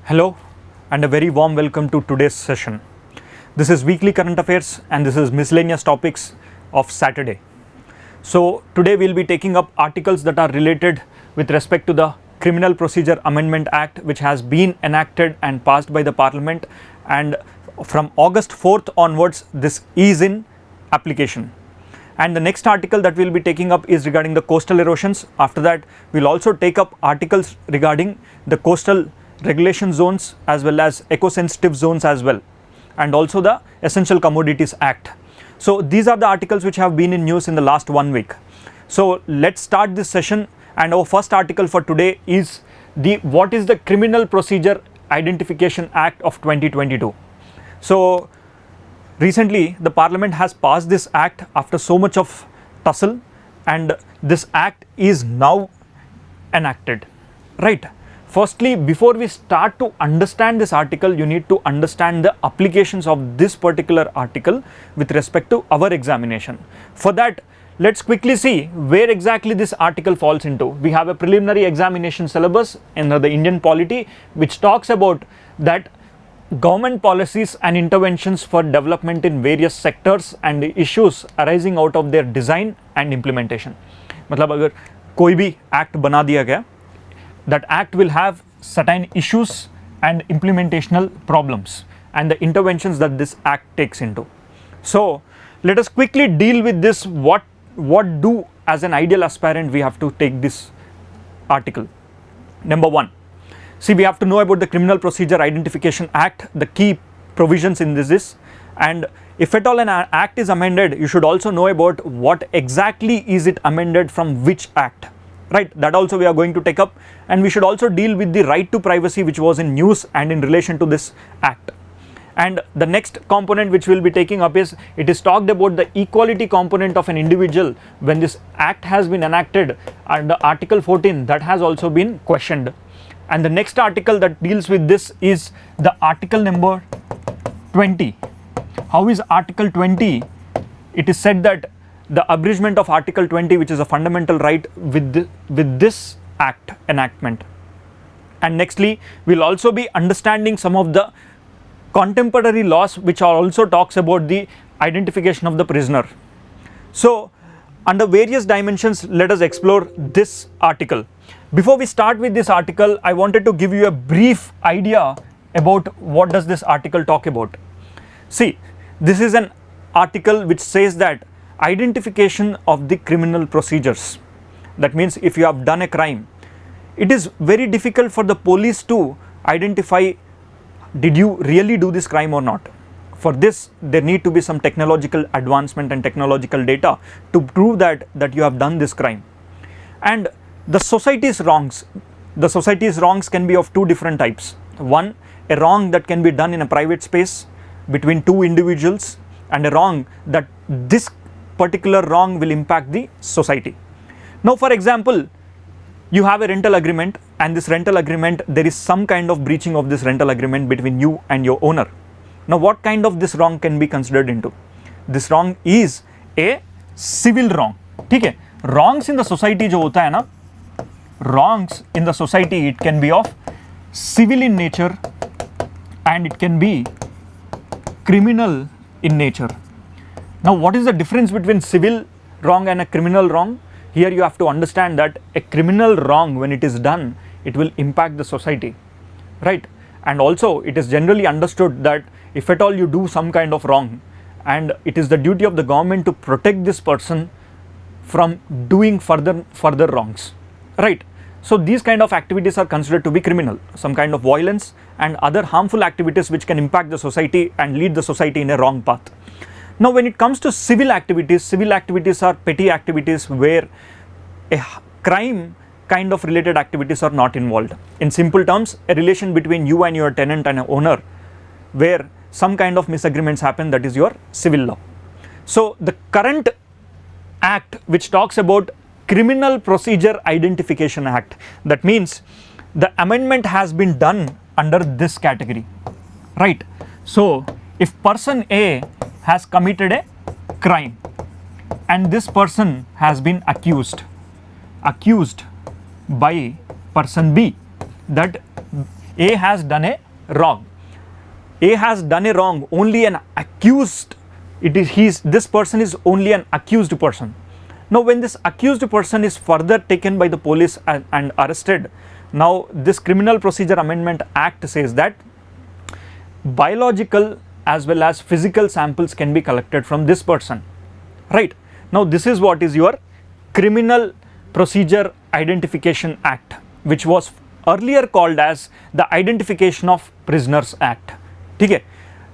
Hello and a very warm welcome to today's session. This is weekly current affairs and this is miscellaneous topics of Saturday. So today we'll be taking up articles that are related with respect to the Criminal Procedure Amendment Act, which has been enacted and passed by the Parliament, and from August 4th onwards this is in application. And the next article that we'll be taking up is regarding the coastal erosions. After that we'll also take up articles regarding the coastal regulation zones as well as eco-sensitive zones as well, and also the Essential Commodities Act. So these are the articles which have been in news in the last 1 week. So let's start this session, and our first article for today is what is the Criminal Procedure Identification Act of 2022. So recently the Parliament has passed this act after so much of tussle, and this act is now enacted, right? Firstly, before we start to understand this article, you need to understand the applications of this particular article with respect to our examination. For that, let's quickly see where exactly this article falls into. We have a preliminary examination syllabus in the Indian polity which talks about that government policies and interventions for development in various sectors and issues arising out of their design and implementation. मतलब अगर कोई भी act बना दिया गया, that act will have certain issues and implementational problems and the interventions that this act takes into. So let us quickly deal with this. What do as an ideal aspirant we have to take this article? Number one, see, we have to know about the Criminal Procedure Identification Act, the key provisions in this is, and if at all an act is amended, you should also know about what exactly is it amended from which act, right? That also we are going to take up, and we should also deal with the right to privacy which was in news and in relation to this act. And the next component which we will be taking up is, it is talked about the equality component of an individual when this act has been enacted, and the Article 14 that has also been questioned. And the next article that deals with this is the article number 20. How is Article 20? It is said that the abridgment of Article 20, which is a fundamental right, with this act enactment. And nextly, we'll also be understanding some of the contemporary laws which are also talks about the identification of the prisoner. So under various dimensions, let us explore this article. Before we start with this article, I wanted to give you a brief idea about what does this article talk about. See, this is an article which says that identification of the criminal procedures. That means if you have done a crime, it is very difficult for the police to identify, did you really do this crime or not? For this, there need to be some technological advancement and technological data to prove that you have done this crime. And the society's wrongs can be of two different types. One, a wrong that can be done in a private space between two individuals, and a wrong that this particular wrong will impact the society. Now, for example, you have a rental agreement, and this rental agreement, there is some kind of breaching of this rental agreement between you and your owner. Now, what kind of this wrong can be considered into? This wrong is a civil wrong. ठीक है? Wrongs in the society जो होता है ना, wrongs in the society, it can be of civil in nature and it can be criminal in nature. Now, what is the difference between civil wrong and a criminal wrong? Here you have to understand that a criminal wrong, when it is done, it will impact the society, right? And also it is generally understood that if at all you do some kind of wrong, and it is the duty of the government to protect this person from doing further wrongs, right? So these kind of activities are considered to be criminal, some kind of violence and other harmful activities which can impact the society and lead the society in a wrong path. Now, when it comes to civil activities are petty activities where a crime kind of related activities are not involved. In simple terms, a relation between you and your tenant and an owner where some kind of misagreements happen, that is your civil law. So the current act which talks about Criminal Procedure Identification Act, that means the amendment has been done under this category, right? So if person A has committed a crime and this person has been accused by person B that A has done a wrong. A has done a wrong, only an accused, this person is only an accused person. Now when this accused person is further taken by the police and arrested, now this Criminal Procedure Amendment Act says that biological as well as physical samples can be collected from this person, right? Now this is what is your Criminal Procedure Identification Act, which was earlier called as the Identification of Prisoners Act. Okay,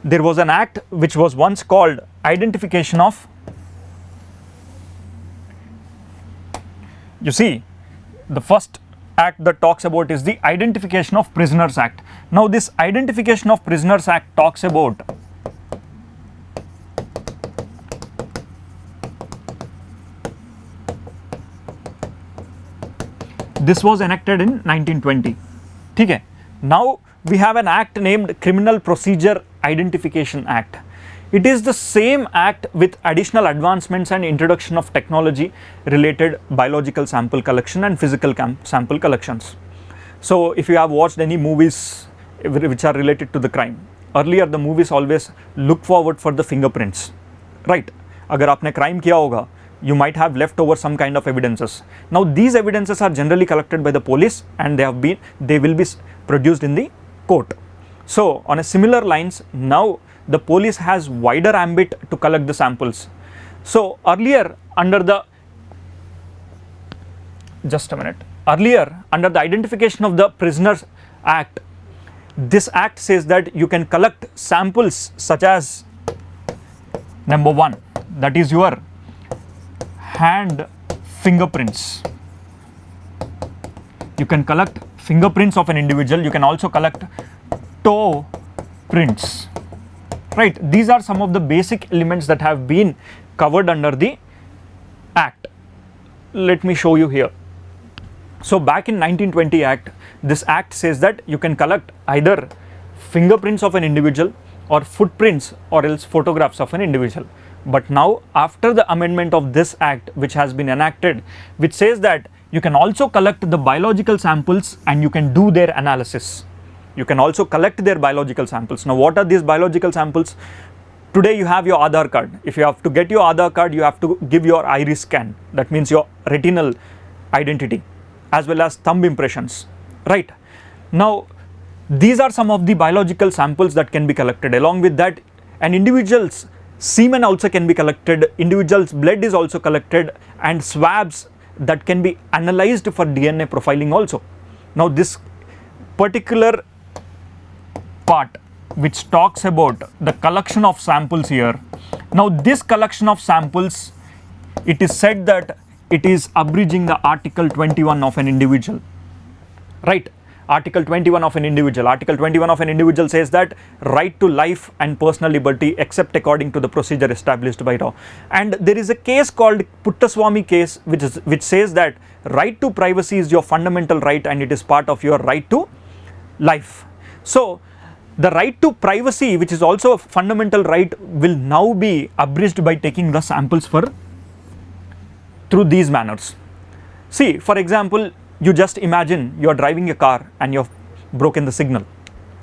there was an act which was once called Identification of, you see, the first act that talks about is the Identification of Prisoners Act. Now this Identification of Prisoners Act talks about this was enacted in 1920. Okay. Now we have an act named Criminal Procedure Identification Act. It is the same act with additional advancements and introduction of technology related biological sample collection and physical sample collections. So if you have watched any movies which are related to the crime, earlier the movies always look forward for the fingerprints, right? Agar aapne crime kiya hoga, you might have left over some kind of evidences. Now these evidences are generally collected by the police and they will be produced in the court. So on a similar lines, now the police has wider ambit to collect the samples. So earlier under the Identification of the Prisoners Act, this act says that you can collect samples such as number 1, that is your hand fingerprints. You can collect fingerprints of an individual. You can also collect toe prints, right? These are some of the basic elements that have been covered under the act. Let me show you here. So back in 1920 Act, this act says that you can collect either fingerprints of an individual or footprints or else photographs of an individual. But now after the amendment of this act which has been enacted, which says that you can also collect the biological samples and you can do their analysis. You can also collect their biological samples. Now what are these biological samples? Today you have your Aadhaar card. If you have to get your Aadhaar card, you have to give your iris scan. That means your retinal identity as well as thumb impressions, right? Now these are some of the biological samples that can be collected. Along with that, an individual's semen also can be collected, individual's blood is also collected, and swabs that can be analyzed for DNA profiling also. Now this particular part which talks about the collection of samples here, now this collection of samples, it is said that it is abridging the Article 21 of an individual, right? Article 21 of an individual. Article 21 of an individual says that right to life and personal liberty except according to the procedure established by law. And there is a case called Puttaswamy case which says that right to privacy is your fundamental right and it is part of your right to life. So the right to privacy, which is also a fundamental right, will now be abridged by taking the samples through these manners. See, for example, you just imagine you're driving a car and you've broken the signal,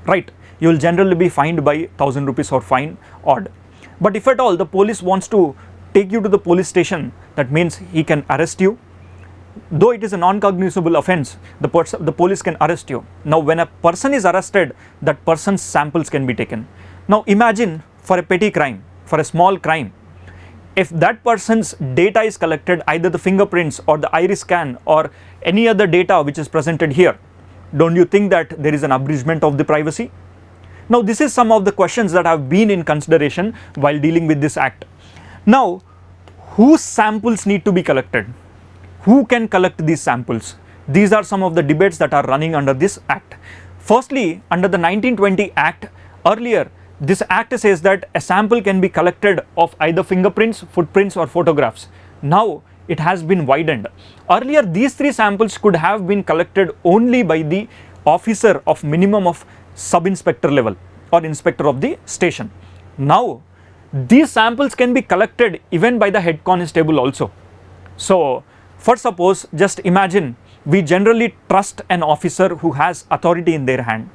right? You will generally be fined by 1,000 rupees or fine odd. But if at all the police wants to take you to the police station, that means he can arrest you. Though it is a non-cognizable offense, the police can arrest you. Now when a person is arrested, that person's samples can be taken. Now imagine for a petty crime, for a small crime, if that person's data is collected, either the fingerprints or the iris scan or any other data which is presented here, don't you think that there is an abridgment of the privacy? Now this is some of the questions that have been in consideration while dealing with this act. Now whose samples need to be collected? Who can collect these samples? These are some of the debates that are running under this act. Firstly, under the 1920 Act, earlier this act says that a sample can be collected of either fingerprints, footprints or photographs. Now it has been widened. Earlier these three samples could have been collected only by the officer of minimum of sub-inspector level or inspector of the station. Now these samples can be collected even by the head constable also. So for suppose, just imagine we generally trust an officer who has authority in their hand.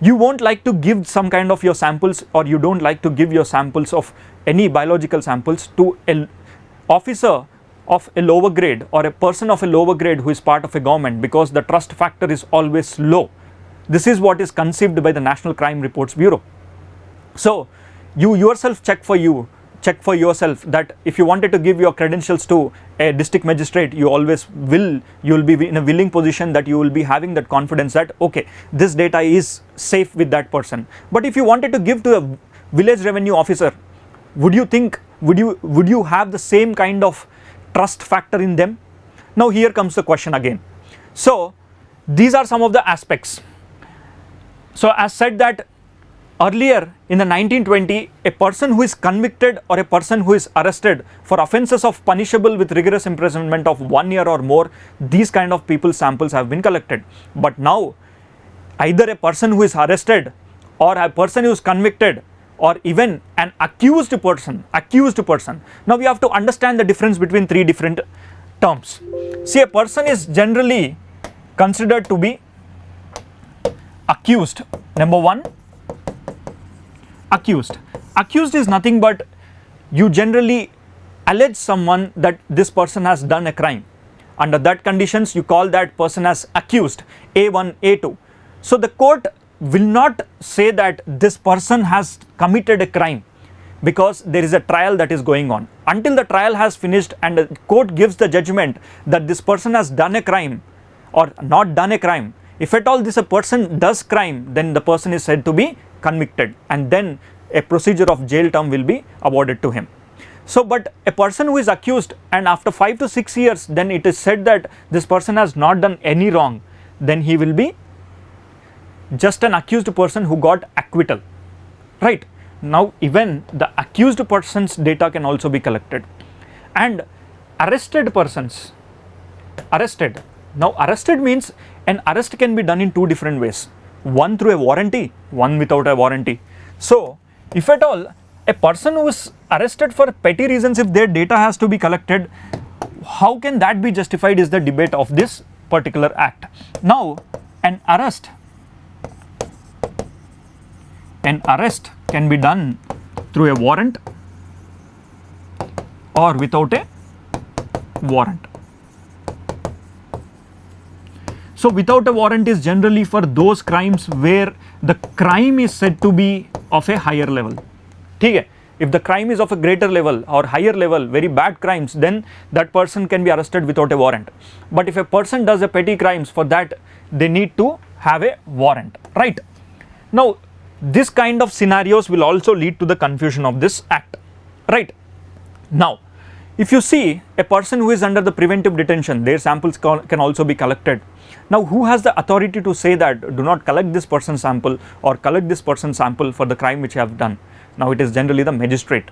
You won't like to give some kind of your samples, or you don't like to give your samples of any biological samples to an officer of a lower grade or a person of a lower grade who is part of a government, because the trust factor is always low. This is what is conceived by the National Crime Reports Bureau. So you yourself check for yourself that if you wanted to give your credentials to a district magistrate, you will be in a willing position that you will be having that confidence that okay, this data is safe with that person. But if you wanted to give to a village revenue officer, would you have the same kind of trust factor in them? Now here comes the question again. So these are some of the aspects. So as said that earlier in the 1920, a person who is convicted or a person who is arrested for offences of punishable with rigorous imprisonment of 1 year or more, these kind of people's samples have been collected. But now either a person who is arrested or a person who is convicted or even an accused person. Now we have to understand the difference between three different terms. See, a person is generally considered to be accused. Number one, accused is nothing but you generally allege someone that this person has done a crime. Under that conditions, you call that person as accused, A1, A2. So the court will not say that this person has committed a crime because there is a trial that is going on. Until the trial has finished and the court gives the judgment that this person has done a crime or not done a crime, if at all this a person does crime, then the person is said to be convicted, and then a procedure of jail term will be awarded to him. So but a person who is accused and after 5 to 6 years then it is said that this person has not done any wrong, then he will be just an accused person who got acquittal, right? Now even the accused person's data can also be collected, and arrested persons, now arrested means an arrest can be done in two different ways, one through a warranty, one without a warranty. So if at all a person who is arrested for petty reasons, if their data has to be collected, how can that be justified is the debate of this particular act. Now an arrest can be done through a warrant or without a warrant. So without a warrant is generally for those crimes where the crime is said to be of a higher level. Okay? If the crime is of a greater level or higher level, very bad crimes, then that person can be arrested without a warrant. But if a person does a petty crimes, for that they need to have a warrant, right? Now this kind of scenarios will also lead to the confusion of this act, right? Now if you see a person who is under the preventive detention, their samples can also be collected. Now who has the authority to say that do not collect this person's sample or collect this person's sample for the crime which you have done? Now it is generally the magistrate,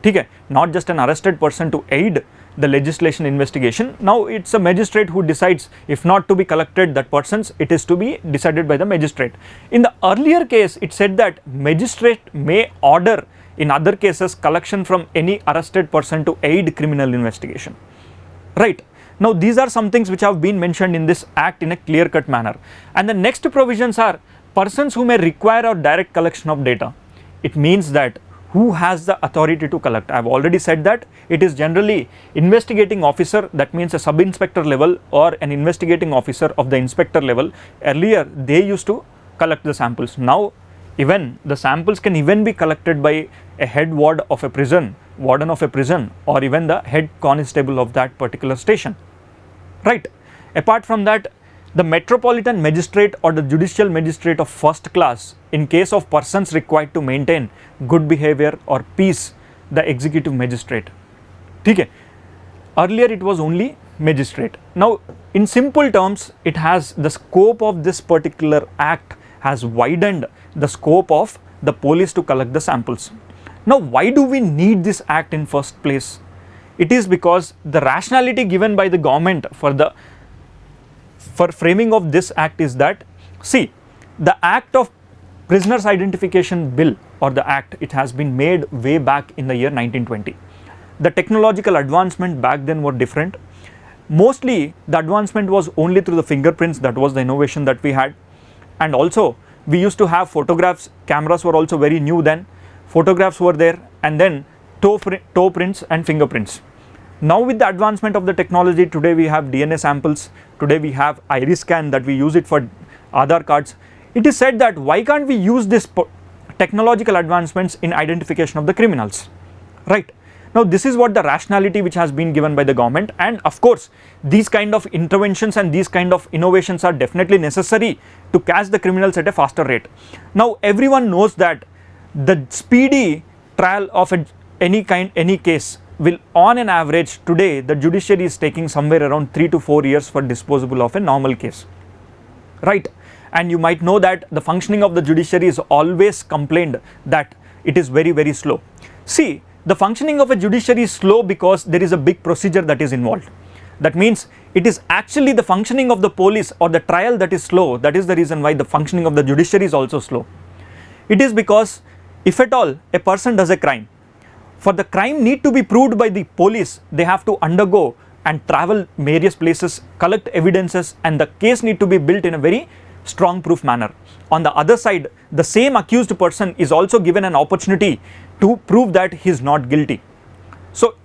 okay? Not just an arrested person to aid the legislation investigation. Now it's a magistrate who decides if not to be collected that person's, it is to be decided by the magistrate. In the earlier case it said that magistrate may order in other cases collection from any arrested person to aid criminal investigation, right? Now these are some things which have been mentioned in this act in a clear-cut manner. And the next provisions are persons who may require a direct collection of data. It means that who has the authority to collect. I have already said that it is generally investigating officer, that means a sub-inspector level or an investigating officer of the inspector level. Earlier they used to collect the samples. Now even the samples can even be collected by a head ward of a prison, warden of a prison, or even the head constable of that particular station, right? Apart from that, the metropolitan magistrate or the judicial magistrate of first class, in case of persons required to maintain good behavior or peace, the executive magistrate, okay? Earlier it was only magistrate. Now in simple terms, it has the scope of this particular act has widened the scope of the police to collect the samples. Now why do we need this act in first place? It is because the rationality given by the government for framing of this act is that, see, the act of prisoners identification bill or the act, it has been made way back in the year 1920. The technological advancement back then were different. Mostly the advancement was only through the fingerprints, that was the innovation that we had, and also we used to have photographs, cameras were also very new then, photographs were there, and then toe prints and fingerprints. Now with the advancement of the technology, today we have DNA samples, today we have iris scan that we use it for Aadhaar cards. It is said that why can't we use this technological advancements in identification of the criminals, right? Now this is what the rationality which has been given by the government, and of course these kind of interventions and these kind of innovations are definitely necessary to catch the criminals at a faster rate. Now everyone knows that the speedy trial of any case will, on an average today, the judiciary is taking somewhere around 3 to 4 years for disposal of a normal case, right? And you might know that the functioning of the judiciary is always complained that it is very, very slow. See, the functioning of a judiciary is slow because there is a big procedure that is involved. That means it is actually the functioning of the police or the trial that is slow. That is the reason why the functioning of the judiciary is also slow. It is because if at all a person does a crime, for the crime need to be proved by the police, they have to undergo and travel various places, collect evidences, and the case need to be built in a very strong proof manner. On the other side, the same accused person is also given an opportunity to prove that he is not guilty. So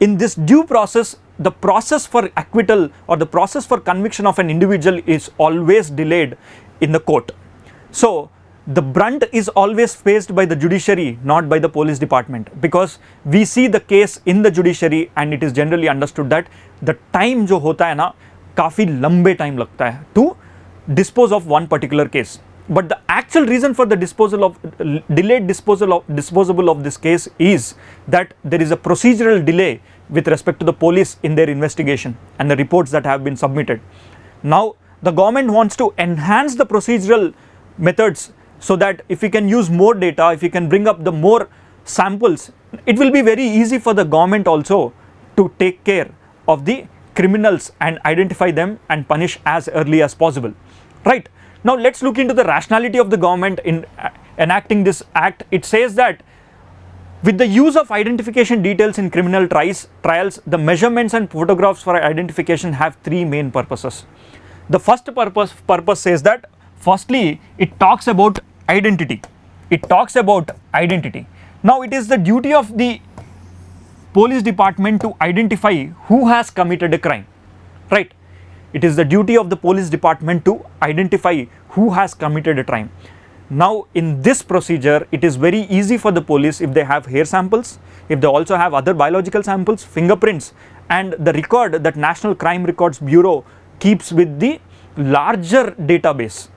in this due process, the process for acquittal or the process for conviction of an individual is always delayed in the court. So the brunt is always faced by the judiciary, not by the police department, because we see the case in the judiciary and it is generally understood that the time जो होता है ना, काफी लंबे time लगता है to dispose of one particular case. But the actual reason for the delayed disposal of this case is that there is a procedural delay with respect to the police in their investigation and the reports that have been submitted. Now the government wants to enhance the procedural methods so that if we can use more data, if we can bring up the more samples, it will be very easy for the government also to take care of the criminals and identify them and punish as early as possible, right? Now let's look into the rationality of the government in enacting this act. It says that with the use of identification details in criminal trials, the measurements and photographs for identification have three main purposes. The first purpose says that firstly, it talks about identity. It talks about identity. Now it is the duty of the police department to identify who has committed a crime, right? It is the duty of the police department to identify who has committed a crime. Now in this procedure, it is very easy for the police if they have hair samples, if they also have other biological samples, fingerprints, and the record that National Crime Records Bureau keeps with the larger database.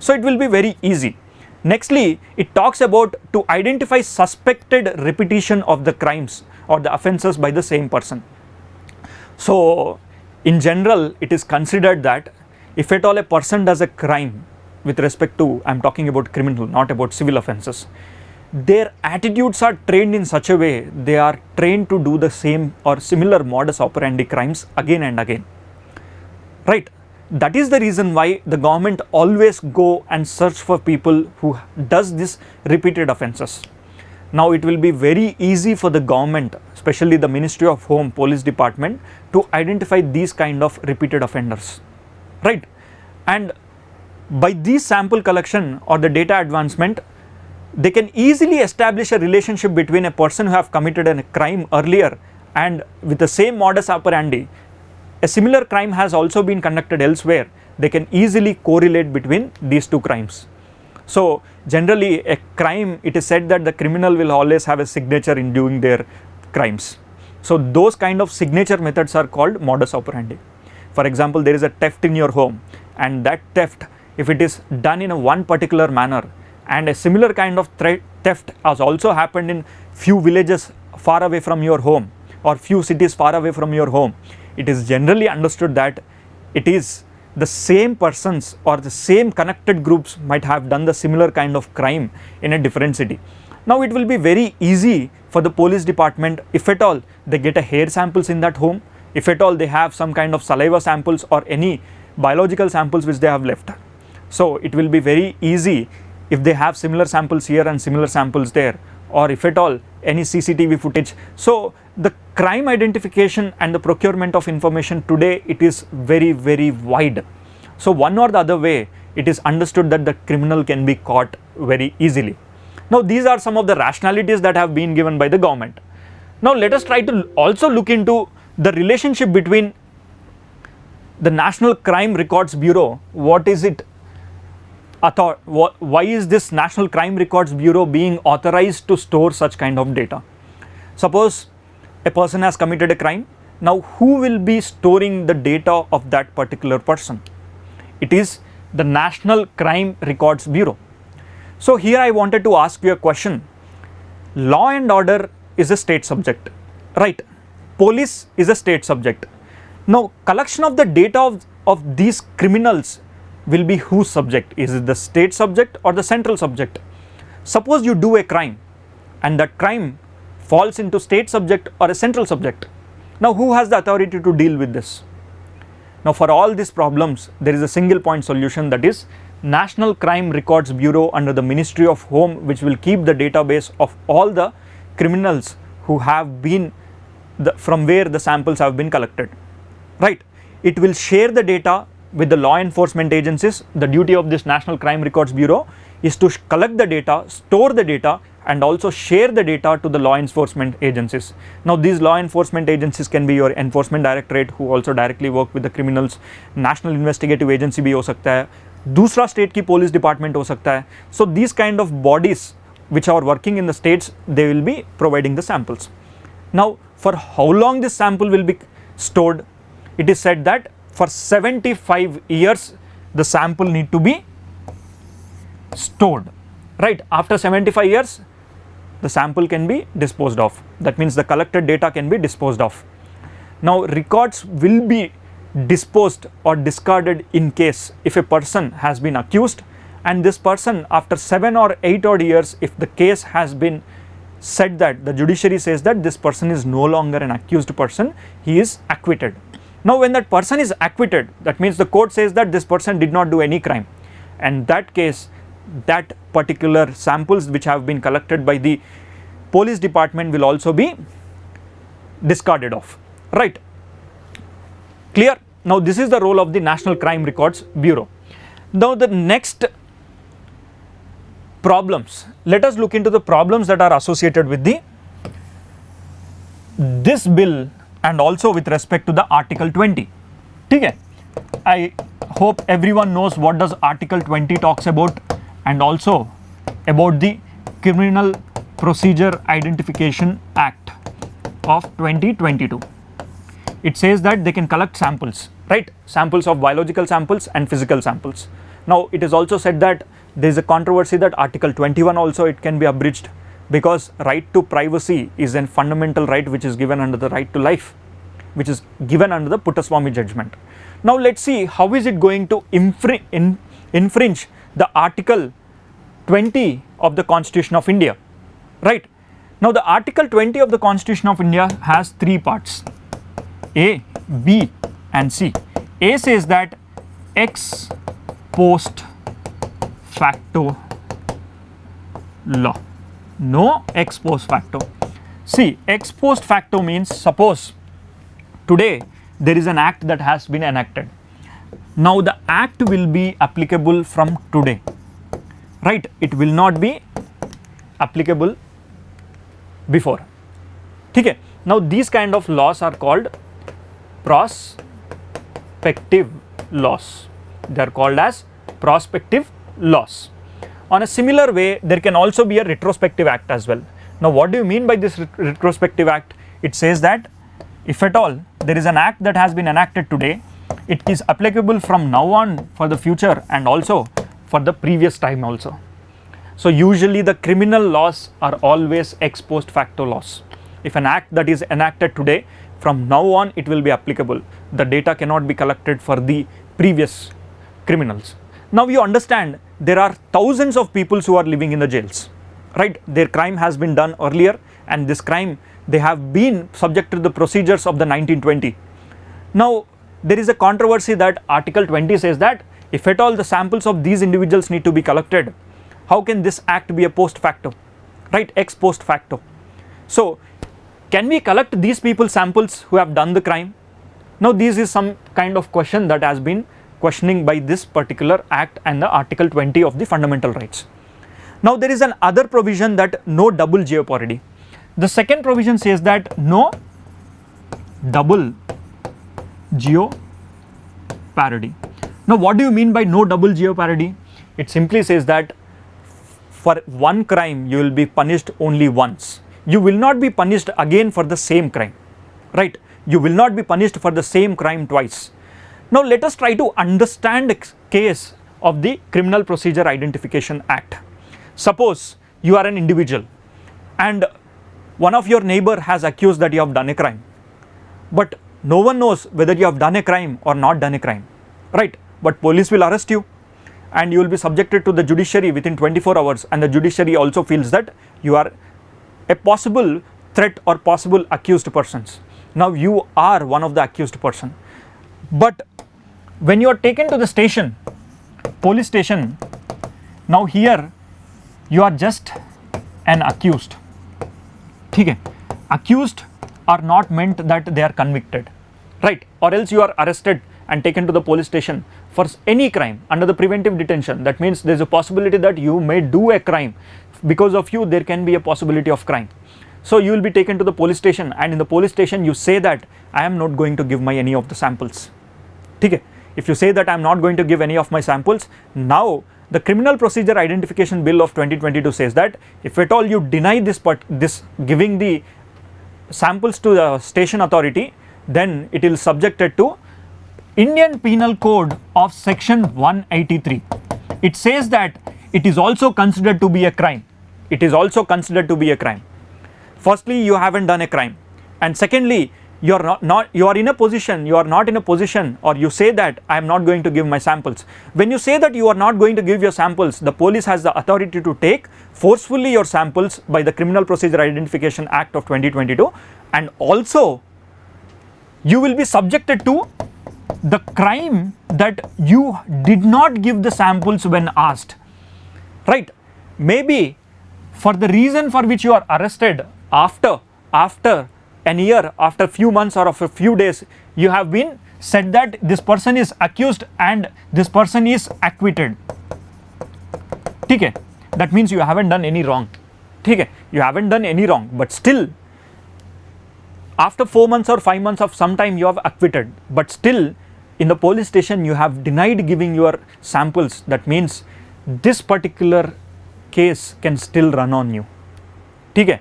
So it will be very easy. Nextly, it talks about to identify suspected repetition of the crimes or the offences by the same person. So in general, it is considered that if at all a person does a crime with respect to, I'm talking about criminal, not about civil offences, their attitudes are trained in such a way, they are trained to do the same or similar modus operandi crimes again and again, right? That is the reason why the government always go and search for people who does this repeated offences. Now it will be very easy for the government, especially the Ministry of Home, Police Department, to identify these kind of repeated offenders, right? And by this sample collection or the data advancement, they can easily establish a relationship between a person who have committed a crime earlier and with the same modus operandi, a similar crime has also been conducted elsewhere. They can easily correlate between these two crimes. So generally a crime, it is said that the criminal will always have a signature in doing their crimes. So those kind of signature methods are called modus operandi. For example, there is a theft in your home, and that theft, if it is done in a one particular manner, and a similar kind of theft has also happened in few villages far away from your home or few cities far away from your home, it is generally understood that it is the same persons or the same connected groups might have done the similar kind of crime in a different city. Now it will be very easy for the police department, if at all they get a hair samples in that home, if at all they have some kind of saliva samples or any biological samples which they have left. So it will be very easy if they have similar samples here and similar samples there, or if at all any CCTV footage. So the crime identification and the procurement of information today, it is very, very wide. So one or the other way, it is understood that the criminal can be caught very easily. Now these are some of the rationalities that have been given by the government. Now let us try to also look into the relationship between the National Crime Records Bureau. What is it? Why is this National Crime Records Bureau being authorized to store such kind of data? Suppose a person has committed a crime. Now who will be storing the data of that particular person? It is the National Crime Records Bureau. So here I wanted to ask you a question. Law and order is a state subject, right? Police is a state subject. Now collection of the data of these criminals will be whose subject? Is it the state subject or the central subject? Suppose you do a crime and that crime falls into state subject or a central subject. Now who has the authority to deal with this? Now for all these problems, there is a single point solution, that is National Crime Records Bureau under the Ministry of Home, which will keep the database of all the criminals who have been from where the samples have been collected, right? It will share the data with the law enforcement agencies. The duty of this National Crime Records Bureau is to collect the data, store the data, and also share the data to the law enforcement agencies. Now these law enforcement agencies can be your Enforcement Directorate, who also directly work with the criminals, National Investigative Agency भी हो सकता है, दूसरा state की police department हो सकता है. So these kind of bodies which are working in the states, they will be providing the samples. Now for how long this sample will be stored? It is said that for 75 years the sample need to be stored, right? After 75 years the sample can be disposed of. That means the collected data can be disposed of. Now records will be disposed or discarded in case if a person has been accused, and this person after 7 or 8 odd years, if the case has been said that the judiciary says that this person is no longer an accused person, he is acquitted. Now when that person is acquitted, that means the court says that this person did not do any crime, and that case, that particular samples which have been collected by the police department will also be discarded off, right? Clear? Now this is the role of the National Crime Records Bureau. Now the next problems, let us look into the problems that are associated with this bill and also with respect to the Article 20. Okay? I hope everyone knows what does Article 20 talks about, and also about the Criminal Procedure Identification Act of 2022. It says that they can collect samples, right? Samples of biological samples and physical samples. Now it is also said that there is a controversy that Article 21 also it can be abridged, because right to privacy is a fundamental right which is given under the right to life, which is given under the Puttaswamy judgment. Now let's see how is it going to infringe the Article 20 of the Constitution of India, right? Now the Article 20 of the Constitution of India has 3 parts, A, B and C. A says that ex post facto law, no ex post facto. See, ex post facto means suppose today there is an act that has been enacted. Now the act will be applicable from today, right? It will not be applicable before. Okay? Now these kind of laws are called prospective laws. They are called as prospective laws. On a similar way, there can also be a retrospective act as well. Now what do you mean by this retrospective act? It says that if at all there is an act that has been enacted today, it is applicable from now on for the future and also for the previous time also. So usually the criminal laws are always ex post facto laws. If an act that is enacted today, from now on it will be applicable. The data cannot be collected for the previous criminals. Now you understand there are thousands of people who are living in the jails, right? Their crime has been done earlier, and this crime they have been subject to the procedures of the 1920. Now there is a controversy that Article 20 says that if at all the samples of these individuals need to be collected, how can this act be a post facto, right? Ex post facto. So can we collect these people's samples who have done the crime? Now this is some kind of question that has been questioning by this particular act and the Article 20 of the fundamental rights. Now there is an other provision that no double jeopardy. The second provision says that no double jeopardy. Now what do you mean by no double jeopardy? It simply says that for one crime you will be punished only once. You will not be punished again for the same crime, right? You will not be punished for the same crime twice. Now let us try to understand a case of the Criminal Procedure Identification Act. Suppose you are an individual and one of your neighbor has accused that you have done a crime, but no one knows whether you have done a crime or not done a crime, right? But police will arrest you and you will be subjected to the judiciary within 24 hours, and the judiciary also feels that you are a possible threat or possible accused persons. Now you are one of the accused person, but when you are taken to the station, police station, now here you are just an accused. Okay. Accused are not meant that they are convicted, right? Or else you are arrested and taken to the police station for any crime under the preventive detention. That means there is a possibility that you may do a crime. Because of you there can be a possibility of crime. So you will be taken to the police station, and in the police station you say that I am not going to give my any of the samples. Okay. If you say that I am not going to give any of my samples, now the Criminal Procedure Identification Bill of 2022 says that if at all you deny this giving the samples to the station authority, then it is subjected to Indian Penal Code of Section 183. It says that it is also considered to be a crime. It is also considered to be a crime. Firstly, you haven't done a crime, and secondly, you are not in a position, or you say that I am not going to give my samples. When you say that you are not going to give your samples, the police has the authority to take forcefully your samples by the Criminal Procedure Identification Act of 2022, and also you will be subjected to the crime that you did not give the samples when asked, right? Maybe for the reason for which you are arrested, after an year, after a few months or after a few days, you have been said that this person is accused and this person is acquitted. Okay. That means you haven't done any wrong. Okay. You haven't done any wrong, but still after 4 months or 5 months of some time you have acquitted, but still in the police station you have denied giving your samples. That means this particular case can still run on you. Okay.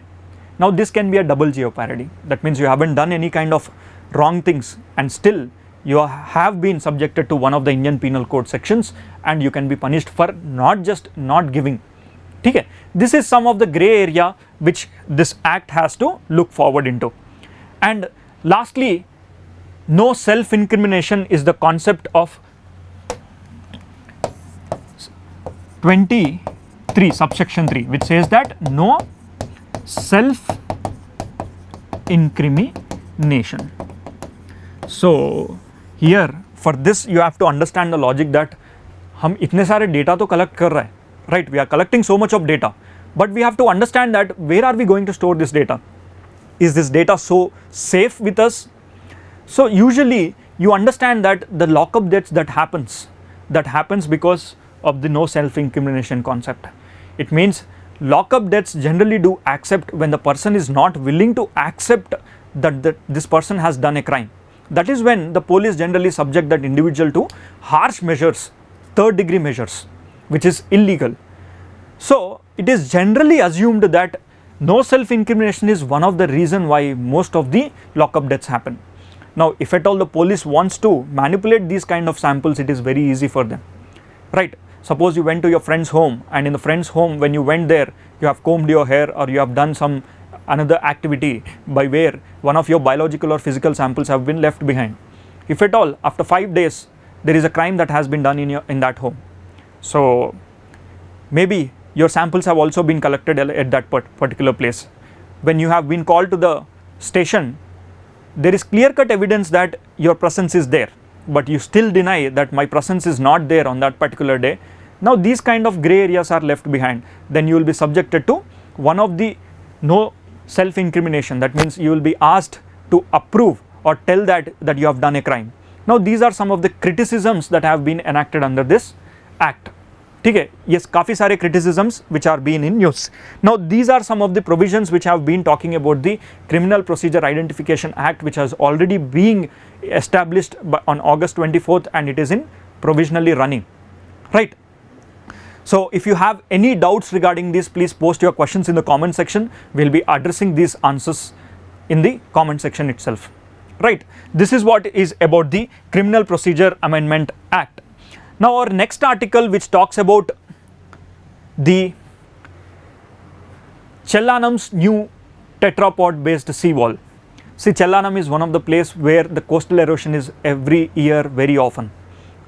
Now this can be a double jeopardy. That means you haven't done any kind of wrong things and still you have been subjected to one of the Indian Penal Code sections, and you can be punished for not just not giving. Okay. This is some of the grey area which this act has to look forward into. And lastly, no self-incrimination is the concept of 23 subsection 3, which says that no self-incrimination. So here for this you have to understand the logic that हम इतने सारे data तो collect कर रहे हैं, right? We are collecting so much of data, but we have to understand that where are we going to store this data? Is this data so safe with us? So usually you understand that the lockup deaths that happens because of the no self-incrimination concept. It means lockup deaths generally do accept when the person is not willing to accept that this person has done a crime. That is when the police generally subject that individual to harsh measures, third degree measures, which is illegal. So it is generally assumed that no self-incrimination is one of the reason why most of the lockup deaths happen. Now if at all the police wants to manipulate these kind of samples, it is very easy for them, right? Suppose you went to your friend's home, and in the friend's home when you went there you have combed your hair or you have done some another activity by where one of your biological or physical samples have been left behind. If at all after 5 days there is a crime that has been done in that home, so maybe your samples have also been collected at that particular place. When you have been called to the station, there is clear-cut evidence that your presence is there, but you still deny that my presence is not there on that particular day. Now these kind of grey areas are left behind. Then you will be subjected to one of the no self-incrimination. That means you will be asked to approve or tell that you have done a crime. Now these are some of the criticisms that have been enacted under this act. ठीक है, yes, काफ़ी सारे criticisms which are being in news. Now these are some of the provisions which have been talking about the Criminal Procedure Identification Act, which has already been established on August 24th and it is in provisionally running, right? So if you have any doubts regarding this, please post your questions in the comment section. We'll be addressing these answers in the comment section itself, right? This is what is about the Criminal Procedure Amendment Act. Now our next article, which talks about the Chellanam's new tetrapod based seawall. See, Chellanam is one of the place where the coastal erosion is every year very often,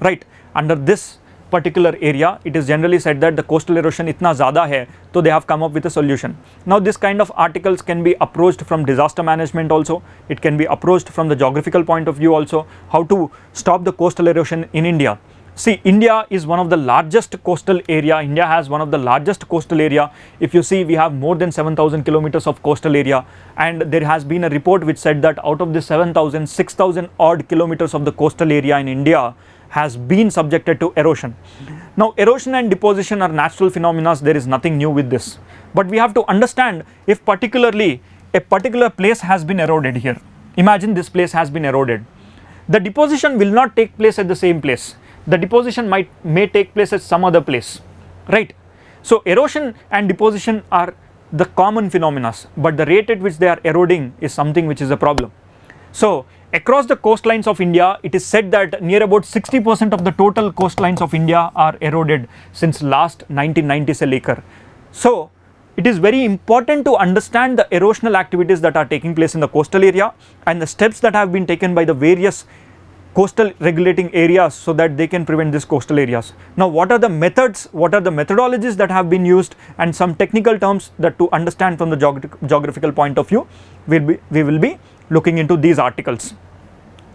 right? Under this particular area, it is generally said that the coastal erosion itna zyada hai, so they have come up with a solution. Now this kind of articles can be approached from disaster management also, it can be approached from the geographical point of view also, how to stop the coastal erosion in India. See, India is one of the largest coastal area. India has one of the largest coastal area. If you see, we have more than 7,000 kilometers of coastal area, and there has been a report which said that out of the 7,000, 6,000 odd kilometers of the coastal area in India has been subjected to erosion. Now, erosion and deposition are natural phenomena. There is nothing new with this. But we have to understand if particularly a particular place has been eroded here. Imagine this place has been eroded. The deposition will not take place at the same place. The deposition may take place at some other place, right? So erosion and deposition are the common phenomena, but the rate at which they are eroding is something which is a problem. So across the coastlines of India, it is said that near about 60% of the total coastlines of India are eroded since last 1990s a acre. So it is very important to understand the erosional activities that are taking place in the coastal area and the steps that have been taken by the various coastal regulating areas so that they can prevent these coastal areas. Now what are the methods, what are the methodologies that have been used, and some technical terms that to understand from the geographical point of view, we will be looking into these articles,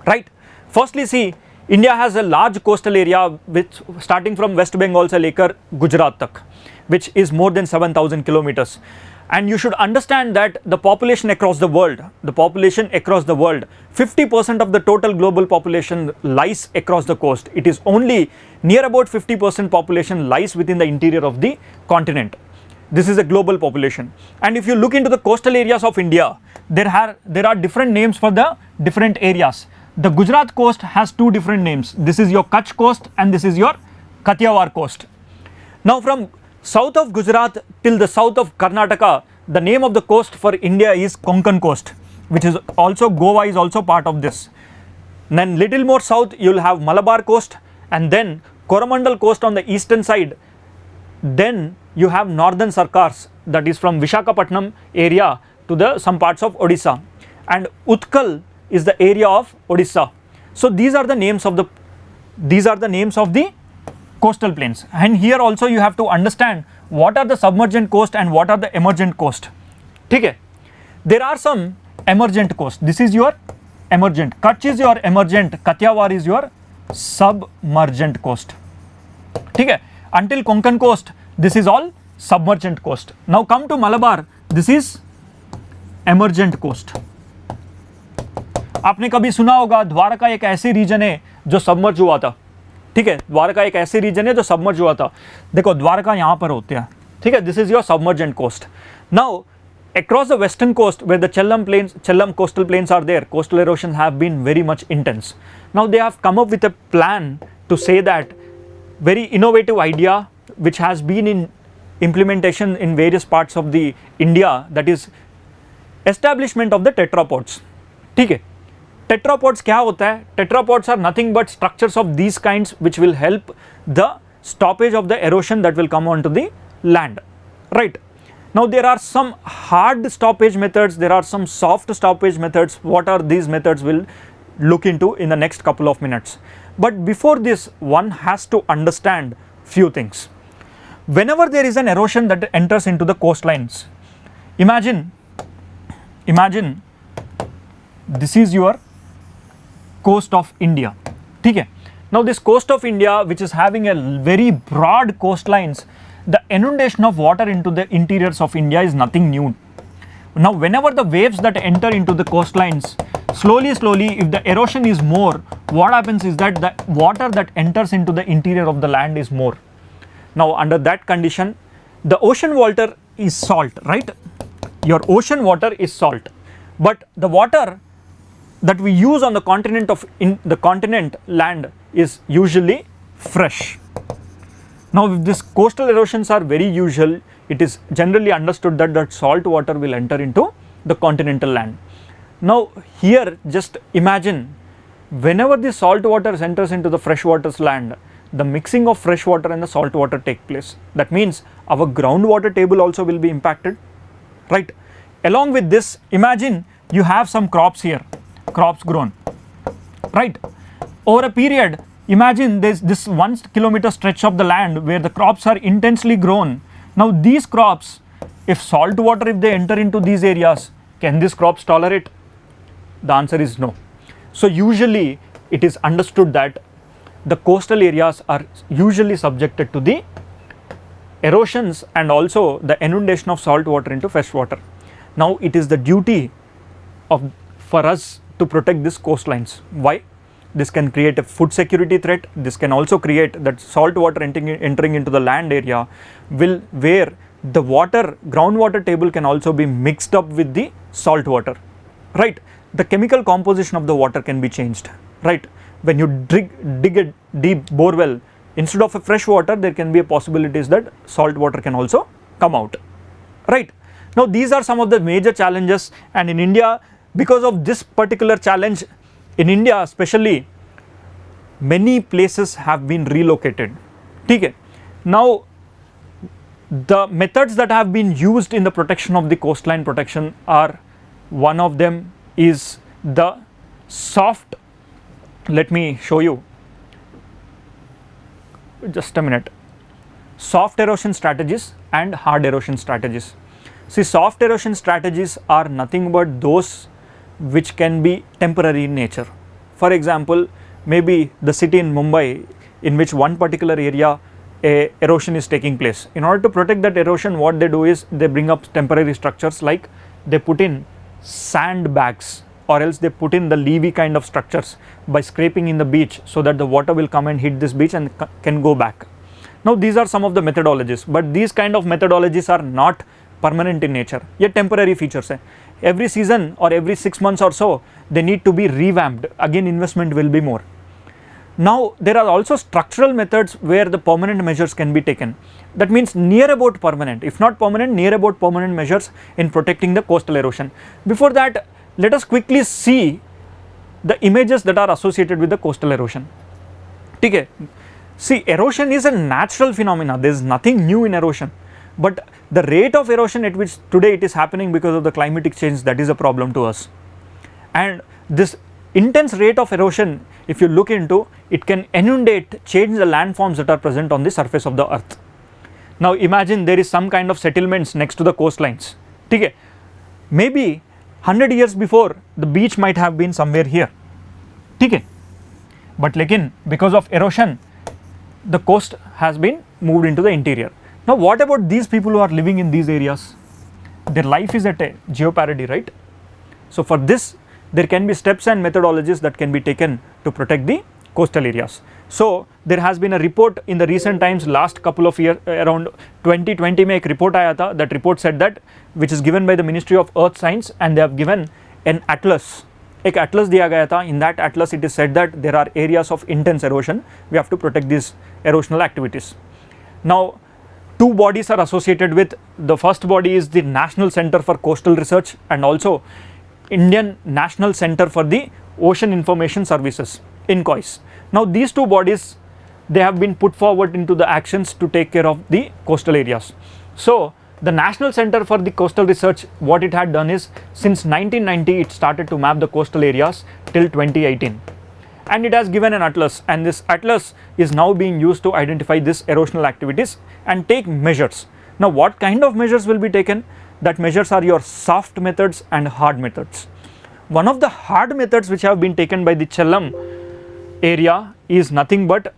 right? Firstly, see, India has a large coastal area which starting from West Bengal se lekar Gujarat tak, which is more than 7,000 kilometers. And you should understand that the population across the world, 50% of the total global population lies across the coast. It is only near about 50% population lies within the interior of the continent. This is a global population. And if you look into the coastal areas of India, there are different names for the different areas. The Gujarat coast has two different names. This is your Kutch coast and this is your Kathiawar coast. Now from south of Gujarat till the south of Karnataka, the name of the coast for India is Konkan coast, which is also Goa is also part of this. Then little more south you will have Malabar coast, and then Coromandel coast on the eastern side. Then you have northern Sarkars, that is from Vishakhapatnam area to the some parts of Odisha, and Utkal is the area of Odisha. So these are the names of the coastal plains. And here also you have to understand what are the submergent coast and what are the emergent coast. Okay? There are some emergent coast. This is your emergent. Kutch is your emergent. Kathiawar is your submergent coast. Okay? Until Konkan coast, this is all submergent coast. Now come to Malabar. This is emergent coast. आपने कभी सुना होगा द्वारका एक ऐसी reason है जो submerge हुआ था. ठीक है, द्वारका एक ऐसी रीजन है जो सबमर्ज हुआ था. देखो द्वारका यहाँ पर होते हैं. ठीक है, this is your submergent coast. Now across the western coast where the Chellam coastal plains are there, coastal erosion have been very much intense. Now they have come up with a plan to say that very innovative idea which has been in implementation in various parts of the India, that is establishment of the tetrapods. ठीक है, tetrapods क्या होता है? Tetrapods are nothing but structures of these kinds which will help the stoppage of the erosion that will come onto the land, right? Now there are some hard stoppage methods, there are some soft stoppage methods. What are these methods? We'll look into in the next couple of minutes. But before this, one has to understand few things. Whenever there is an erosion that enters into the coastlines, imagine this is your coast of India. Okay? Now this coast of India, which is having a very broad coastlines, the inundation of water into the interiors of India is nothing new. Now whenever the waves that enter into the coastlines, slowly, if the erosion is more, what happens is that the water that enters into the interior of the land is more. Now, under that condition, the ocean water is salt, right? Your ocean water is salt, but the water that we use on the continent in the continent land is usually fresh. Now, if these coastal erosions are very usual, it is generally understood that salt water will enter into the continental land. Now, here just imagine, whenever the salt water enters into the freshwater land, the mixing of fresh water and the salt water take place. That means our groundwater table also will be impacted, right? Along with this, imagine you have some crops here, crops grown, right? Over a period, imagine there's this 1 kilometer stretch of the land where the crops are intensely grown. Now these crops, if salt water, if they enter into these areas, can these crops tolerate? The answer is no. So usually it is understood that the coastal areas are usually subjected to the erosions and also the inundation of salt water into fresh water. Now it is the duty for us to protect these coastlines. Why? This can create a food security threat. This can also create that salt water entering into the land area where the groundwater table can also be mixed up with the salt water, right? The chemical composition of the water can be changed, right? When you dig a deep bore well, instead of a fresh water, there can be a possibilities that salt water can also come out, right? Now these are some of the major challenges, and in India, because of this particular challenge, in India especially, many places have been relocated. Okay. Now the methods that have been used in the protection of the coastline protection are, one of them is the soft, let me show you, just a minute, soft erosion strategies and hard erosion strategies. See, soft erosion strategies are nothing but those which can be temporary in nature. For example, maybe the city in Mumbai, in which one particular area erosion is taking place. In order to protect that erosion, what they do is they bring up temporary structures, like they put in sandbags, or else they put in the levee kind of structures by scraping in the beach, so that the water will come and hit this beach and can go back. Now these are some of the methodologies, but these kind of methodologies are not permanent in nature, yet temporary features. Every season or every 6 months or so, they need to be revamped. Again, investment will be more. Now there are also structural methods where the permanent measures can be taken. That means near about permanent, if not permanent, near about permanent measures in protecting the coastal erosion. Before that, let us quickly see the images that are associated with the coastal erosion. Okay. See, erosion is a natural phenomena. There is nothing new in erosion, but the rate of erosion at which today it is happening because of the climatic change, that is a problem to us. And this intense rate of erosion, if you look into, it can inundate, change the landforms that are present on the surface of the earth. Now imagine there is some kind of settlements next to the coastlines. Okay. Maybe 100 years before, the beach might have been somewhere here. Okay. But because of erosion, the coast has been moved into the interior. Now what about these people who are living in these areas? Their life is at a jeopardy, right? So for this, there can be steps and methodologies that can be taken to protect the coastal areas. So there has been a report in the recent times, last couple of years, around 2020 में एक report आया था. That report said that, which is given by the Ministry of Earth Science, and they have given an atlas. एक atlas दिया गया था. In that atlas, it is said that there are areas of intense erosion. We have to protect these erosional activities. Now, two bodies are associated with. The first body is the National Center for Coastal Research and also Indian National Center for the Ocean Information Services, INCOIS. Now these two bodies, they have been put forward into the actions to take care of the coastal areas. So the National Center for the Coastal Research, what it had done is, since 1990 it started to map the coastal areas till 2018, and it has given an atlas, and this atlas is now being used to identify these erosional activities and take measures. Now what kind of measures will be taken? That measures are your soft methods and hard methods. One of the hard methods which have been taken by the Chellam area is nothing but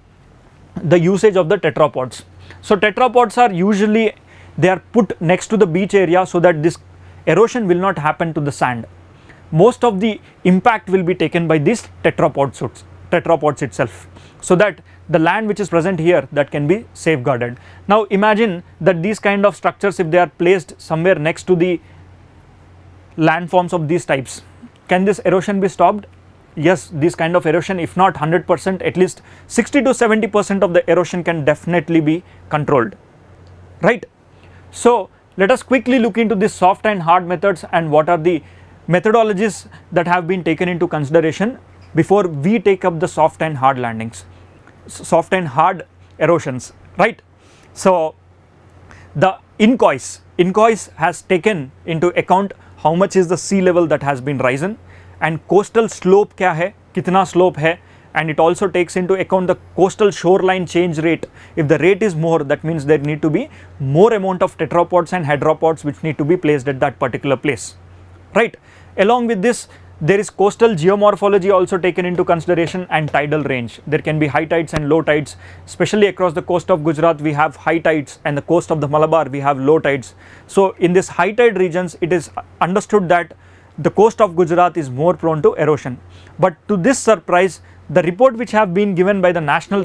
the usage of the tetrapods. So tetrapods are usually, they are put next to the beach area so that this erosion will not happen to the sand. most of the impact will be taken by these tetrapods itself, so that the land which is present here, that can be safeguarded. Now imagine that these kind of structures, if they are placed somewhere next to the landforms of these types, can this erosion be stopped? Yes, this kind of erosion, if not 100%, at least 60 to 70% of the erosion can definitely be controlled, right? So let us quickly look into the soft and hard methods and what are the methodologies that have been taken into consideration before we take up the soft and hard landings, soft and hard erosions, right? So the INCOIS has taken into account how much is the sea level that has been risen, and coastal slope kya hai, kitna slope hai, and it also takes into account the coastal shoreline change rate. If the rate is more, that means there need to be more amount of tetrapods and hydropods which need to be placed at that particular place, right? Along with this, there is coastal geomorphology also taken into consideration, and tidal range. There can be high tides and low tides, especially across the coast of Gujarat we have high tides, and the coast of the Malabar we have low tides. So in this high tide regions, it is understood that the coast of Gujarat is more prone to erosion. But to this surprise, the report which have been given by the national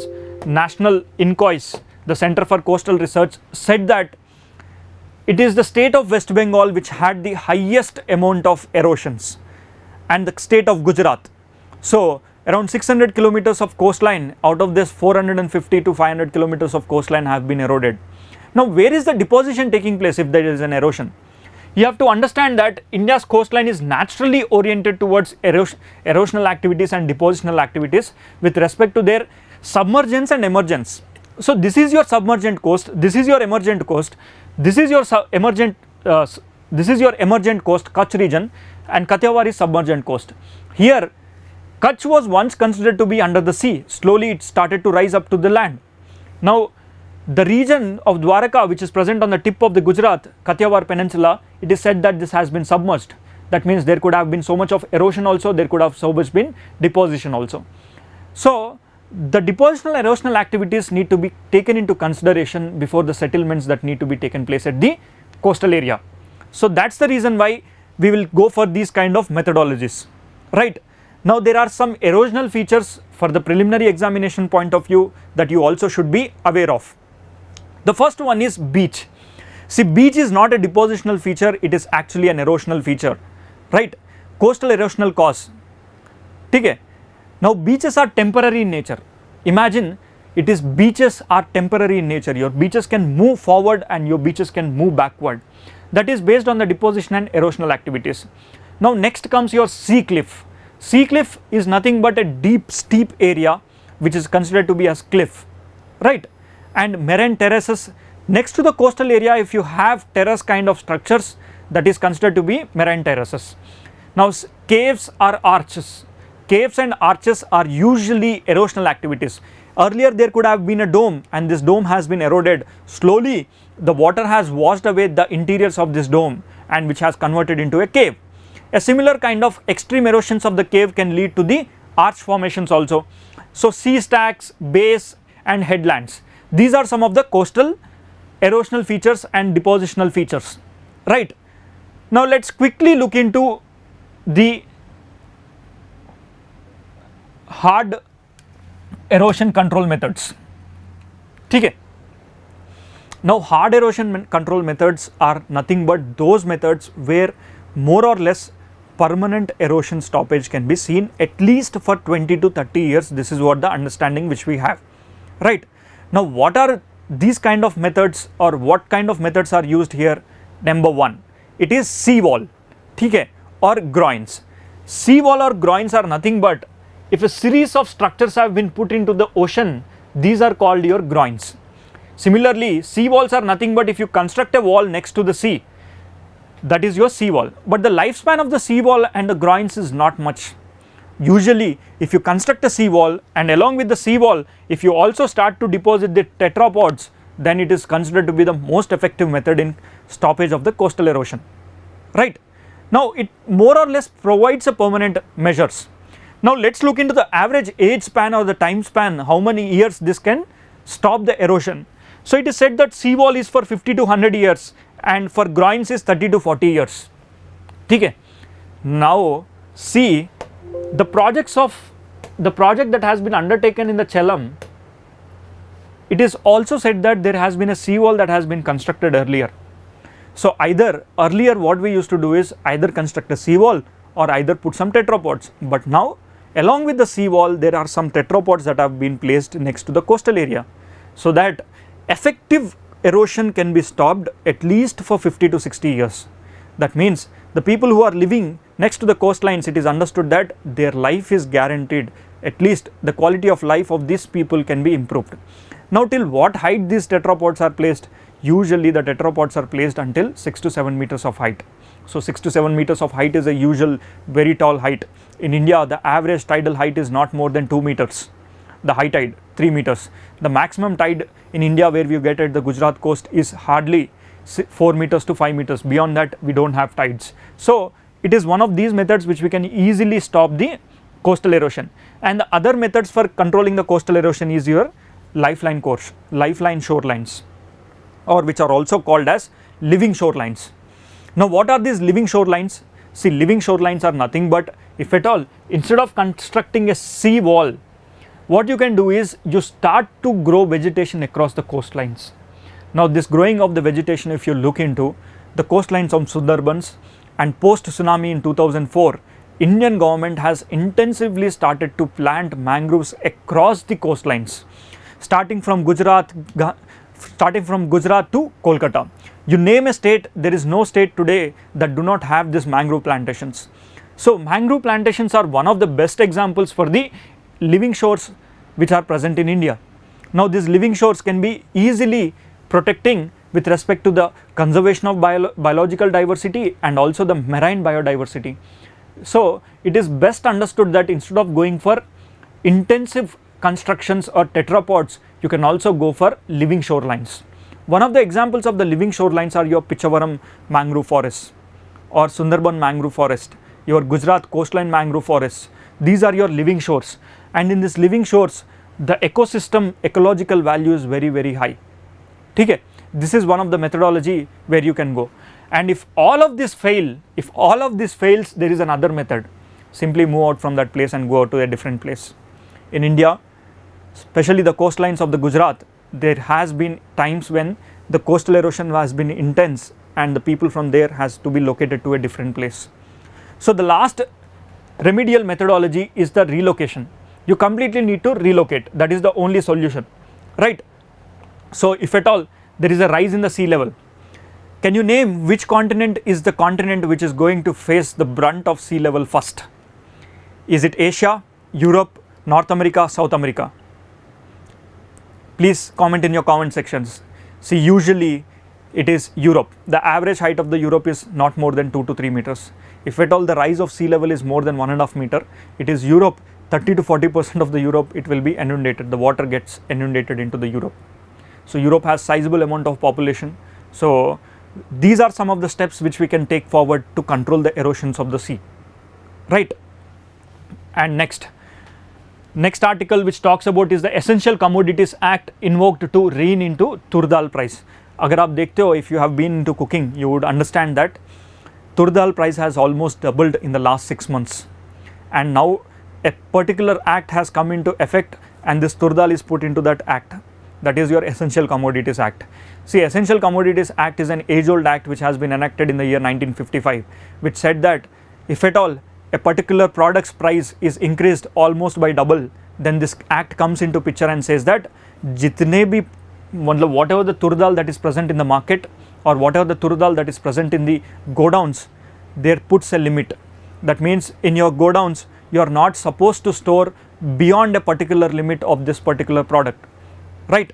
INCOIS, the Center for Coastal Research, said that it is the state of West Bengal which had the highest amount of erosions, and the state of Gujarat. So around 600 kilometers of coastline, out of this 450 to 500 kilometers of coastline have been eroded. Now where is the deposition taking place if there is an erosion? You have to understand that India's coastline is naturally oriented towards erosional activities and depositional activities with respect to their submergence and emergence. So this is your submergent coast, this is your emergent coast, this is your emergent coast, Kutch region, and Kathiawar is submergent coast. Here Kutch was once considered to be under the sea. Slowly it started to rise up to the land. Now the region of Dwarka, which is present on the tip of the Gujarat Kathiawar peninsula, it is said that this has been submerged. That means there could have been so much of erosion also, there could have so much been deposition also. So the depositional erosional activities need to be taken into consideration before the settlements that need to be taken place at the coastal area. So that's the reason why we will go for these kind of methodologies, right? Now there are some erosional features for the preliminary examination point of view that you also should be aware of. The first one is beach. See, beach is not a depositional feature, it is actually an erosional feature, right? Coastal erosional cause. Okay. Now beaches are temporary in nature. Imagine it is beaches are temporary in nature. Your beaches can move forward and your beaches can move backward. That is based on the deposition and erosional activities. Now next comes your sea cliff. Sea cliff is nothing but a deep steep area which is considered to be as cliff, right? And marine terraces, next to the coastal area, if you have terrace kind of structures, that is considered to be marine terraces. Now caves or arches. Caves and arches are usually erosional activities. Earlier there could have been a dome and this dome has been eroded. Slowly the water has washed away the interiors of this dome and which has converted into a cave. A similar kind of extreme erosions of the cave can lead to the arch formations also. So sea stacks, bays and headlands. These are some of the coastal erosional features and depositional features, right? Now let's quickly look into the hard erosion control methods. Okay. Now hard erosion control methods are nothing but those methods where more or less permanent erosion stoppage can be seen at least for 20 to 30 years. This is what the understanding which we have, right? Now what are these kind of methods or what kind of methods are used here? Number one, it is seawall, okay, or groins. Seawall or groins are nothing but if a series of structures have been put into the ocean, these are called your groins. Similarly, seawalls are nothing but if you construct a wall next to the sea, that is your seawall. But the lifespan of the seawall and the groins is not much. Usually if you construct a seawall and along with the seawall if you also start to deposit the tetrapods, then it is considered to be the most effective method in stoppage of the coastal erosion, right? Now it more or less provides a permanent measures. Now let's look into the average age span or the time span, how many years this can stop the erosion. So it is said that seawall is for 50 to 100 years and for groins is 30 to 40 years. Okay. Now see the project that has been undertaken in the Chellam, it is also said that there has been a seawall that has been constructed earlier. So either earlier what we used to do is either construct a seawall or either put some tetrapods, but now along with the seawall there are some tetrapods that have been placed next to the coastal area, so that effective erosion can be stopped at least for 50 to 60 years. That means the people who are living next to the coastlines, it is understood that their life is guaranteed, at least the quality of life of these people can be improved. Now till what height these tetrapods are placed? Usually the tetrapods are placed until 6 to 7 meters of height. So 6 to 7 meters of height is a usual very tall height. In India the average tidal height is not more than 2 meters. The high tide 3 meters. The maximum tide in India where we get at the Gujarat coast is hardly 4 meters to 5 meters. Beyond that we don't have tides. So it is one of these methods which we can easily stop the coastal erosion. And the other methods for controlling the coastal erosion is your lifeline shorelines, or which are also called as living shorelines. Now what are these living shorelines? See, living shorelines are nothing but, if at all, instead of constructing a sea wall, what you can do is you start to grow vegetation across the coastlines. Now this growing of the vegetation, if you look into the coastlines of Sundarbans, and post tsunami in 2004, Indian government has intensively started to plant mangroves across the coastlines, starting from Gujarat to Kolkata. You name a state, there is no state today that do not have this mangrove plantations. So mangrove plantations are one of the best examples for the living shores which are present in India. Now these living shores can be easily protecting with respect to the conservation of biological diversity and also the marine biodiversity. So it is best understood that instead of going for intensive constructions or tetrapods, you can also go for living shorelines. One of the examples of the living shorelines are your Pichavaram mangrove forests or Sundarban mangrove forest, your Gujarat coastline mangrove forests. These are your living shores, and in these living shores the ecological value is very, very high. Okay? This is one of the methodology where you can go. And if all of this fails, there is another method. Simply move out from that place and go to a different place. In India, especially the coastlines of the Gujarat, there has been times when the coastal erosion has been intense and the people from there has to be located to a different place. So the last remedial methodology is the relocation. You completely need to relocate. That is the only solution, right? So if at all there is a rise in the sea level, can you name which continent is the continent which is going to face the brunt of sea level first? Is it Asia, Europe, North America, South America? Please comment in your comment sections. See, usually it is Europe. The average height of the Europe is not more than 2 to 3 meters. If at all the rise of sea level is more than 1.5 meter, it is Europe. 30 to 40% of the Europe, it will be inundated. The water gets inundated into the Europe. So Europe has sizable amount of population. So these are some of the steps which we can take forward to control the erosions of the sea, right? And next article which talks about is the Essential Commodities Act invoked to rein into tur dal price. Agar aap dekhte ho, if you have been into cooking, you would understand that tur dal price has almost doubled in the last 6 months, and now a particular act has come into effect, and this tur dal is put into that act. That is your Essential Commodities Act. See, Essential Commodities Act is an age-old act which has been enacted in the year 1955, which said that if at all a particular product's price is increased almost by double, then this act comes into picture and says that jitne bhi, whatever the tur dal that is present in the market or whatever the tur dal that is present in the godowns, there puts a limit. That means in your godowns, you are not supposed to store beyond a particular limit of this particular product, right?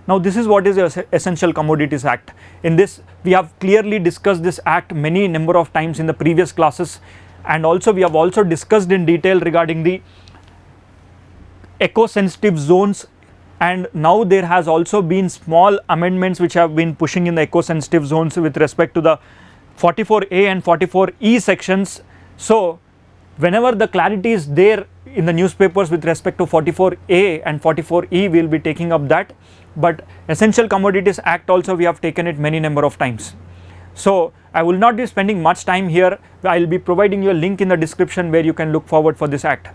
Now this is what is the Essential Commodities Act. In this, we have clearly discussed this act many number of times in the previous classes, and also we have also discussed in detail regarding the eco-sensitive zones, and now there has also been small amendments which have been pushing in the eco-sensitive zones with respect to the 44A and 44E sections. So whenever the clarity is there in the newspapers with respect to 44A and 44E, we will be taking up that. But Essential Commodities Act also we have taken it many number of times. So I will not be spending much time here. I will be providing you a link in the description where you can look forward for this act,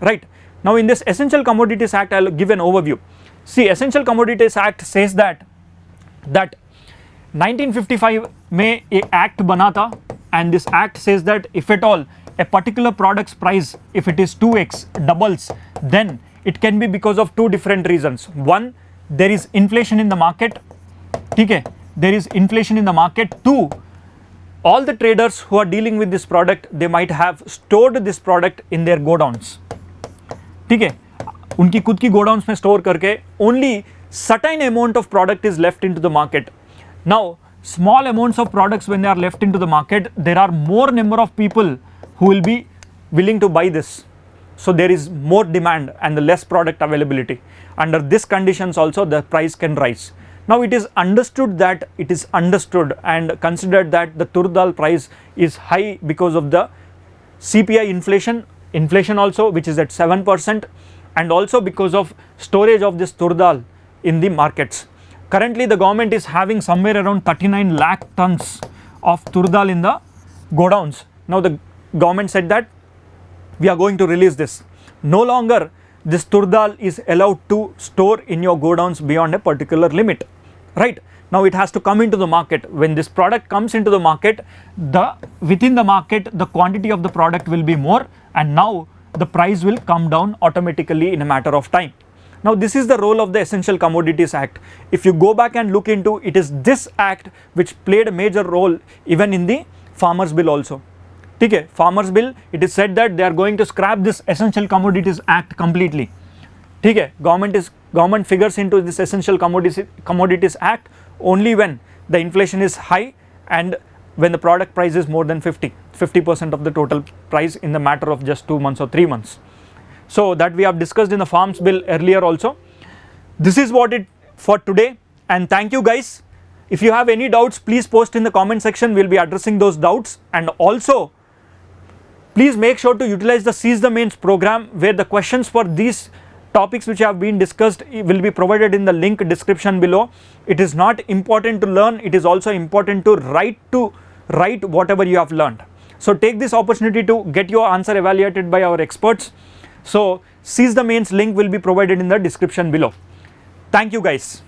right? Now in this Essential Commodities Act, I will give an overview. See, Essential Commodities Act says that 1955 में एक act बना था, and this act says that if at all a particular product's price, if it is 2x doubles, then it can be because of two different reasons. One, there is inflation in the market, ठीक है, there is inflation in the market. Two, all the traders who are dealing with this product, they might have stored this product in their godowns, ठीक है, उनकी खुद की godowns में store करके only certain amount of product is left into the market. Now small amounts of products, when they are left into the market, there are more number of people who will be willing to buy this, so there is more demand and the less product availability. Under these conditions also the price can rise. Now it is understood and considered that the tur dal price is high because of the CPI inflation also, which is at 7%, and also because of storage of this tur dal in the markets. Currently the government is having somewhere around 39 lakh tons of tur dal in the godowns. Now the government said that we are going to release this. No longer this tur dal is allowed to store in your godowns beyond a particular limit, right? Now it has to come into the market. When this product comes into the market, within the market the quantity of the product will be more, and now the price will come down automatically in a matter of time. Now this is the role of the Essential Commodities Act. If you go back and look into, it is this act which played a major role even in the Farmers Bill also. Okay, Farmers Bill, it is said that they are going to scrap this Essential Commodities Act completely. Okay, government figures into this Essential Commodities Act only when the inflation is high and when the product price is more than 50% of the total price in the matter of just 2 months or 3 months. So that we have discussed in the Farms Bill earlier also. This is what it for today, and thank you guys. If you have any doubts, please post in the comment section. We'll be addressing those doubts, and also please make sure to utilize the Seize the Mains program, where the questions for these topics which have been discussed will be provided in the link description below. It is not important to learn, it is also important to write whatever you have learned. So take this opportunity to get your answer evaluated by our experts. So Seize the Mains link will be provided in the description below. Thank you guys.